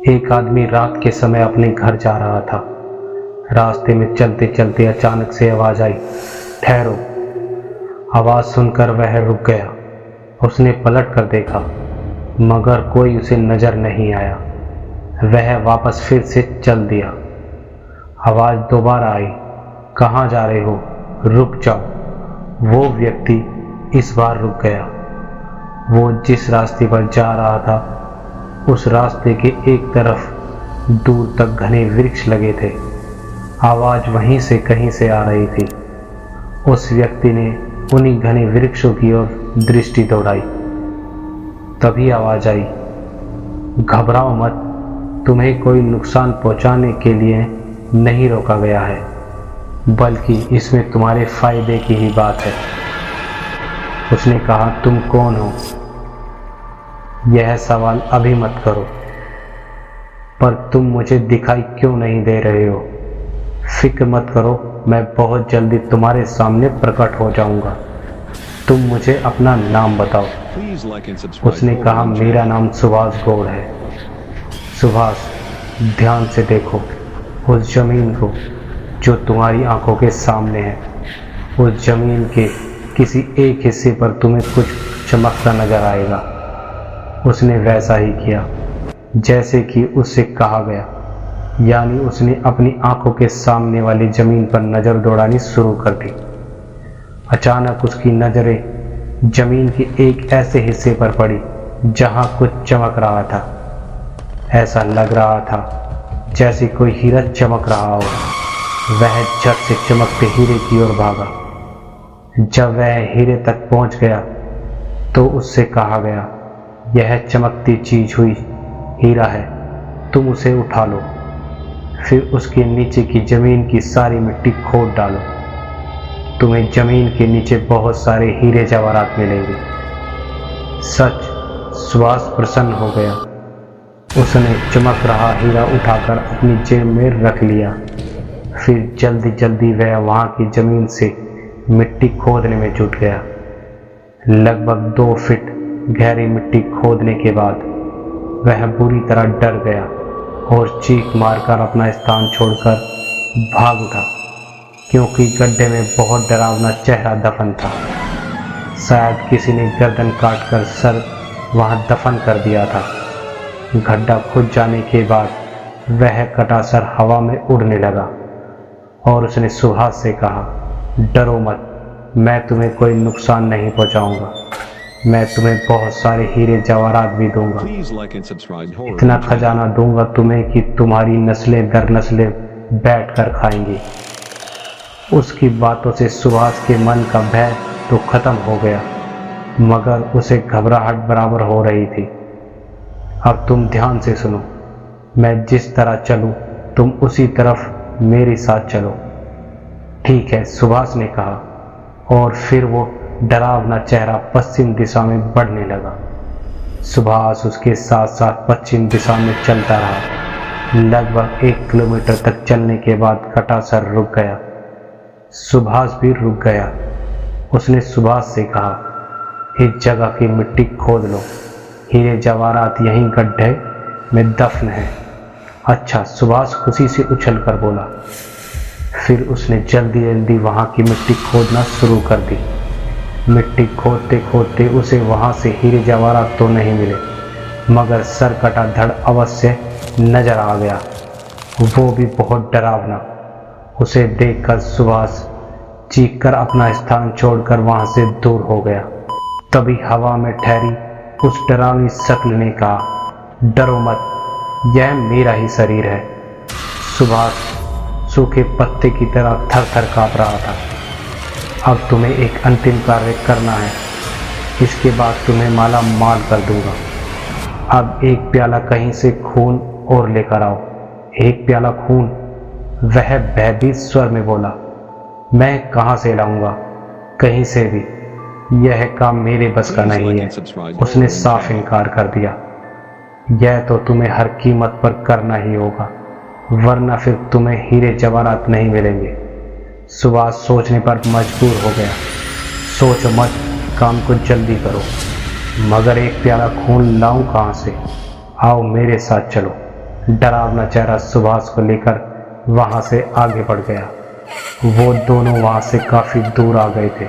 एक आदमी रात के समय अपने घर जा रहा था। रास्ते में चलते चलते अचानक से आवाज आई, ठहरो। आवाज सुनकर वह रुक गया। उसने पलट कर देखा, मगर कोई उसे नजर नहीं आया। वह वापस फिर से चल दिया। आवाज दोबारा आई, कहाँ जा रहे हो, रुक जाओ। वो व्यक्ति इस बार रुक गया। वो जिस रास्ते पर जा रहा था उस रास्ते के एक तरफ दूर तक घने वृक्ष लगे थे। आवाज वहीं से कहीं से आ रही थी। उस व्यक्ति ने उन्हीं घने वृक्षों की ओर दृष्टि दौड़ाई। तभी आवाज आई, घबराओ मत, तुम्हें कोई नुकसान पहुंचाने के लिए नहीं रोका गया है, बल्कि इसमें तुम्हारे फायदे की ही बात है। उसने कहा, तुम कौन हो? यह सवाल अभी मत करो, पर तुम मुझे दिखाई क्यों नहीं दे रहे हो? फिक्र मत करो, मैं बहुत जल्दी तुम्हारे सामने प्रकट हो जाऊंगा। तुम मुझे अपना नाम बताओ। उसने कहा, मेरा नाम सुभाष गौड़ है। सुभाष, ध्यान से देखो उस जमीन को जो तुम्हारी आंखों के सामने है। उस जमीन के किसी एक हिस्से पर तुम्हें कुछ चमकता नजर आएगा। उसने वैसा ही किया जैसे कि उससे कहा गया, यानी उसने अपनी आंखों के सामने वाली जमीन पर नजर दौड़ानी शुरू कर दी। अचानक उसकी नजरें जमीन के एक ऐसे हिस्से पर पड़ी जहां कुछ चमक रहा था। ऐसा लग रहा था जैसे कोई हीरा चमक रहा हो। वह झट से चमकते हीरे की ओर भागा। जब वह हीरे तक पहुंच गया तो उससे कहा गया, यह चमकती चीज हुई हीरा है, तुम उसे उठा लो। फिर उसके नीचे की जमीन की सारी मिट्टी खोद डालो। तुम्हें जमीन के नीचे बहुत सारे हीरे जवाहरात मिलेंगे। सच, सुभाष प्रसन्न हो गया। उसने चमक रहा हीरा उठाकर अपनी जेब में रख लिया। फिर जल्दी जल्दी वह वहां की जमीन से मिट्टी खोदने में जुट गया। लगभग 2 फीट गहरी मिट्टी खोदने के बाद वह बुरी तरह डर गया और चीख मारकर अपना स्थान छोड़कर भाग उठा, क्योंकि गड्ढे में बहुत डरावना चेहरा दफन था। शायद किसी ने गर्दन काटकर सर वहां दफन कर दिया था। गड्ढा खुद जाने के बाद वह कटा सर हवा में उड़ने लगा और उसने सुभाष से कहा, डरो मत, मैं तुम्हें कोई नुकसान नहीं पहुंचाऊंगा। मैं तुम्हें बहुत सारे हीरे जवाहरात भी दूंगा। इतना खजाना दूंगा तुम्हें कि तुम्हारी नस्लें दर नस्लें बैठ कर खाएंगी। उसकी बातों से सुभाष के मन का भय तो खत्म हो गया, मगर उसे घबराहट बराबर हो रही थी। अब तुम ध्यान से सुनो, मैं जिस तरह चलूं तुम उसी तरफ मेरे साथ चलो। ठीक है, सुभाष ने कहा, और फिर वो डरावना चेहरा पश्चिम दिशा में बढ़ने लगा। सुभाष उसके साथ साथ पश्चिम दिशा में चलता रहा। लगभग 1 किलोमीटर तक चलने के बाद कटा सर रुक गया। सुभाष भी रुक गया। उसने सुभाष से कहा, इस जगह की मिट्टी खोद लो, हीरे जवाहरात यहीं गड्ढे में दफन है। अच्छा, सुभाष खुशी से उछल कर बोला। फिर उसने जल्दी जल्दी वहां की मिट्टी खोदना शुरू कर दी। मिट्टी खोदते खोदते उसे वहां से हीरे जवाहरात तो नहीं मिले, मगर सर कटा धड़ अवश्य नजर आ गया, वो भी बहुत डरावना। उसे देखकर सुभाष चीखकर अपना स्थान छोड़कर वहां से दूर हो गया। तभी हवा में ठहरी उस डरावनी शक्ल ने कहा, डरो मत, यह मेरा ही शरीर है। सुभाष सूखे पत्ते की तरह थर थर कांप रहा था। अब तुम्हें एक अंतिम कार्य करना है, इसके बाद तुम्हें माला माल कर दूंगा। अब एक प्याला कहीं से खून और लेकर आओ। 1 प्याला खून? वह भयभीत स्वर में बोला, मैं कहाँ से लाऊंगा? कहीं से भी, यह काम मेरे बस का नहीं है। उसने साफ इनकार कर दिया। यह तो तुम्हें हर कीमत पर करना ही होगा, वरना फिर तुम्हें हीरे जवाहरात नहीं मिलेंगे। सुभाष सोचने पर मजबूर हो गया। सोचो मत, काम को जल्दी करो। मगर 1 प्याला खून लाऊं कहाँ से? आओ मेरे साथ चलो। डरावना चेहरा सुभाष को लेकर वहां से आगे बढ़ गया। वो दोनों वहां से काफी दूर आ गए थे।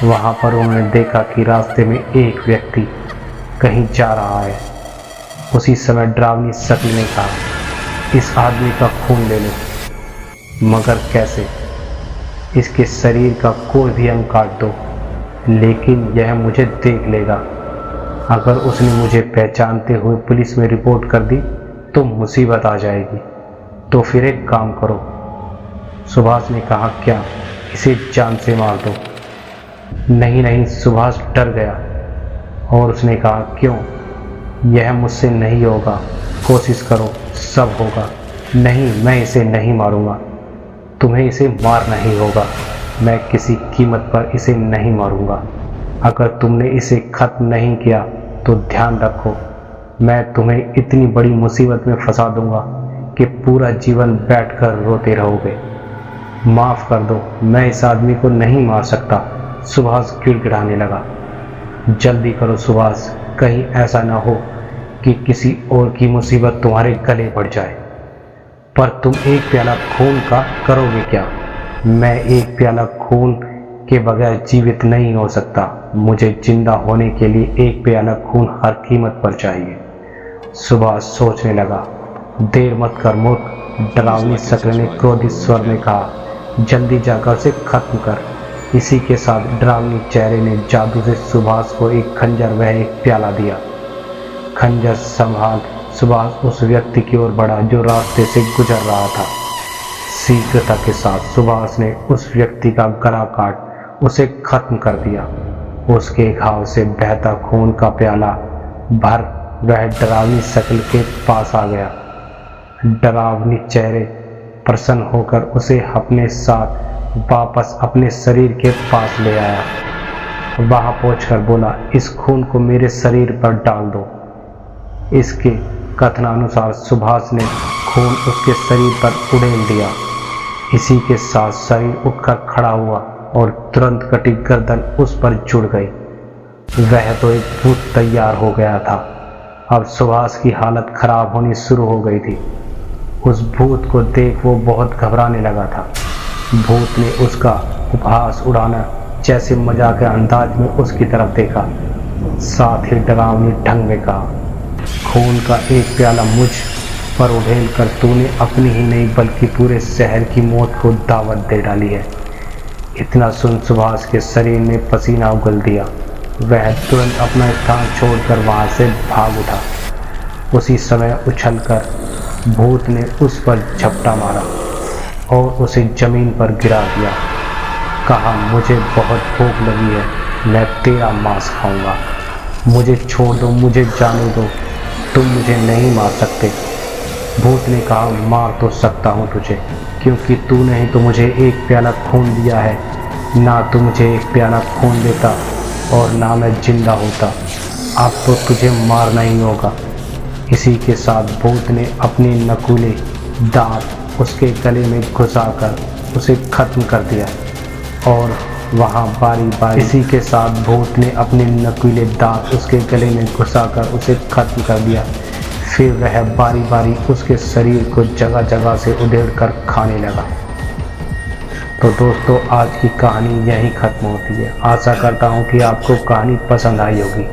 वहां पर उन्होंने देखा कि रास्ते में एक व्यक्ति कहीं जा रहा है। उसी समय डरावनी शक्ल ने कहा, इस आदमी का खून ले लो। मगर कैसे? इसके शरीर का कोई भी अंग काट दो, लेकिन यह मुझे देख लेगा। अगर उसने मुझे पहचानते हुए पुलिस में रिपोर्ट कर दी तो मुसीबत आ जाएगी। तो फिर एक काम करो। सुभाष ने कहा, क्या? इसे जान से मार दो। नहीं नहीं, सुभाष डर गया और उसने कहा, क्यों? यह मुझसे नहीं होगा, कोशिश करो, सब होगा। नहीं, मैं इसे नहीं मारूंगा। तुम्हें इसे मारना ही होगा। मैं किसी कीमत पर इसे नहीं मारूंगा। अगर तुमने इसे खत्म नहीं किया तो ध्यान रखो, मैं तुम्हें इतनी बड़ी मुसीबत में फंसा दूंगा कि पूरा जीवन बैठकर रोते रहोगे। माफ कर दो, मैं इस आदमी को नहीं मार सकता। सुभाष गिड़गिड़ाने लगा। जल्दी करो सुभाष, कहीं ऐसा ना हो कि किसी और की मुसीबत तुम्हारे गले पड़ जाए। पर तुम एक प्याला खून का करोगे क्या? मैं एक प्याला खून के बगैर जीवित नहीं हो सकता। मुझे जिंदा होने के लिए एक प्याला खून हर कीमत पर चाहिए। सुभाष सोचने लगा। देर मत कर मूर्ख, डरावनी शक्ल ने क्रोधित स्वर में कहा, जल्दी जाकर उसे खत्म कर। इसी के साथ डरावनी चेहरे ने जादू से सुभाष को एक खंजर व एक प्याला दिया। खंजर संभाल सुभाष उस व्यक्ति की ओर बढ़ा जो रास्ते से गुजर रहा था। शीघ्रता के साथ सुभाष ने उस व्यक्ति का गला काट उसे खत्म कर दिया। उसके घाव से बहता खून का प्याला भर वह डरावनी शक्ल के पास आ गया। डरावनी चेहरे प्रसन्न होकर उसे अपने साथ वापस अपने शरीर के पास ले आया। वहां पहुंचकर बोला, इस खून को मेरे शरीर पर डाल दो। इसके कथनानुसार सुभाष ने खून उसके शरीर पर उड़ेल दिया। इसी के साथ शरीर उठकर खड़ा हुआ और तुरंत कटी गर्दन उस पर जुड़ गई। वह तो एक भूत तैयार हो गया था। अब सुभाष की हालत खराब होनी शुरू हो गई थी। उस भूत को देख वो बहुत घबराने लगा था। भूत ने उसका उपहास उड़ाना जैसे मजाक के अंदाज में उसकी तरफ देखा। साथ ही डरावनी ढंग में कहा, खून का एक प्याला मुझ पर उड़ेल कर तूने अपनी ही नहीं बल्कि पूरे शहर की मौत को दावत दे डाली है। इतना सुन सुभाष के शरीर में पसीना उगल दिया। वह तुरंत अपना स्थान छोड़कर वहां से भाग उठा। उसी समय उछलकर भूत ने उस पर झपटा मारा और उसे जमीन पर गिरा दिया। कहा, मुझे बहुत भूख लगी है, मैं तेरा मांस खाऊंगा। मुझे छोड़ दो, मुझे जाने दो, तुम मुझे नहीं मार सकते। भूत ने कहा, मार तो सकता हूँ तुझे, क्योंकि तूने ही तो मुझे एक प्याला खून दिया है। ना तू मुझे एक प्याला खून देता और ना मैं जिंदा होता। अब तो तुझे मारना ही होगा। इसी के साथ भूत ने अपने नकुले दांत उसके गले में घुसाकर उसे खत्म कर दिया और वहां बारी बारी इसी के साथ भूत ने अपने नकुले दांत उसके गले में घुसाकर उसे खत्म कर दिया। फिर वह बारी बारी उसके शरीर को जगह जगह से उधेड़कर खाने लगा। तो दोस्तों, आज की कहानी यहीं खत्म होती है। आशा करता हूँ कि आपको कहानी पसंद आई होगी।